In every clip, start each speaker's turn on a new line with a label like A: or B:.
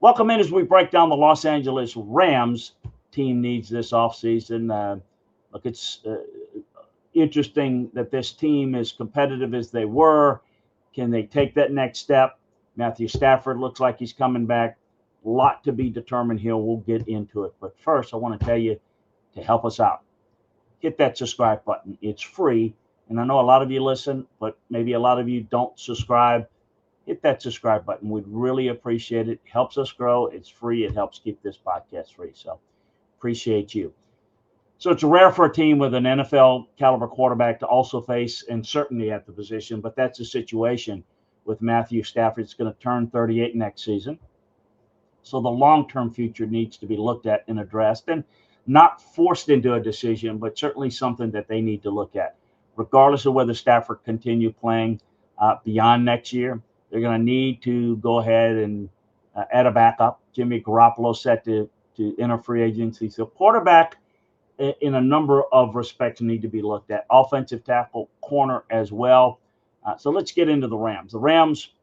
A: Welcome in as we break down the Los Angeles Rams team needs this offseason. Look, it's interesting that this team, as competitive as they were, can they take that next step? Matthew Stafford looks like he's coming back. A lot to be determined here. We'll get into it. But first, I want to tell you to help us out, hit that subscribe button. It's free. And I know a lot of you listen, but maybe a lot of you don't subscribe. Hit that subscribe button. We'd really appreciate it. It helps us grow. It's free. It helps keep this podcast free. So appreciate you. So it's rare for a team with an NFL caliber quarterback to also face uncertainty at the position, but that's the situation with Matthew Stafford. It's going to turn 38 next season. So the long-term future needs to be looked at and addressed, and not forced into a decision, but certainly something that they need to look at. Regardless of whether Stafford continue playing beyond next year, they're going to need to go ahead and add a backup. Jimmy Garoppolo set to enter free agency. So quarterback in a number of respects need to be looked at. Offensive tackle, corner as well. So let's get into the Rams. The Rams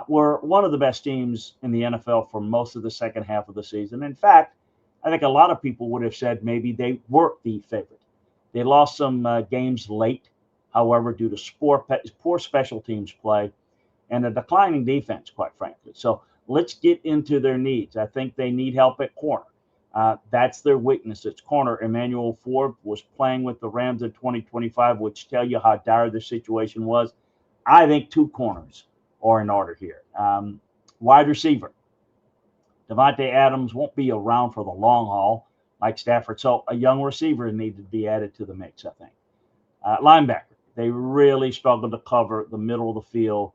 A: were one of the best teams in the NFL for most of the second half of the season. In fact, I think a lot of people would have said maybe they were the favorite. They lost some games late, however, due to poor special teams play and a declining defense, quite frankly. So let's get into their needs. I think they need help at corner. That's their weakness. It's corner. Emmanuel Ford was playing with the Rams in 2025, which tell you how dire the situation was. I think two corners are in order here. Wide receiver. Devontae Adams won't be around for the long haul like Stafford. So a young receiver needed to be added to the mix, I think. Linebacker. They really struggled to cover the middle of the field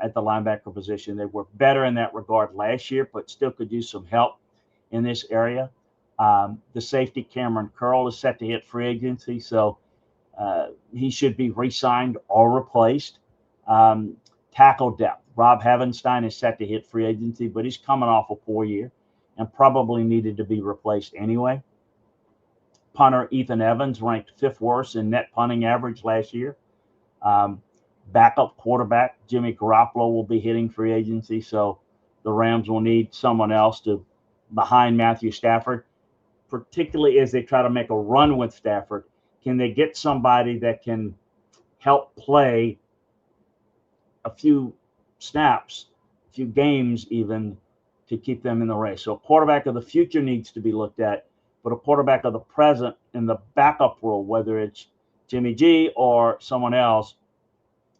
A: at the linebacker position. They were better in that regard last year, but still could use some help in this area. The safety, Cameron Curl, is set to hit free agency, so he should be re-signed or replaced. Tackle depth. Rob Havenstein is set to hit free agency, but he's coming off a poor year and probably needed to be replaced anyway. Punter Ethan Evans ranked fifth worst in net punting average last year. Backup quarterback Jimmy Garoppolo will be hitting free agency, so the Rams will need someone else to behind Matthew Stafford, particularly as they try to make a run with Stafford. Can they get somebody that can help play a few snaps, a few games even, to keep them in the race? So a quarterback of the future needs to be looked at, but a quarterback of the present in the backup role, whether it's Jimmy G or someone else,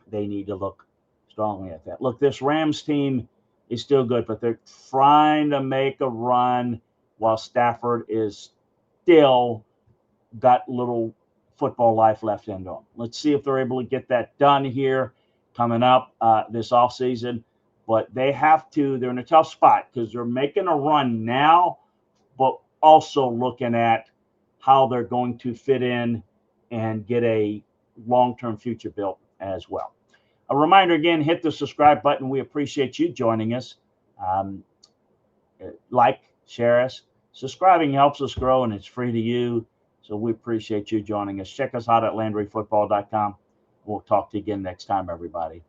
A: they need to look strongly at that. Look, this Rams team is still good, but they're trying to make a run while Stafford is still got little football life left in them. Let's see if they're able to get that done here coming up this offseason. But they have to, they're in a tough spot because they're making a run now, but also looking at how they're going to fit in and get a long-term future built as well. A reminder again, hit the subscribe button. We appreciate you joining us. Like, share us. Subscribing helps us grow, and it's free to you. So we appreciate you joining us. Check us out at LandryFootball.com. We'll talk to you again next time, everybody.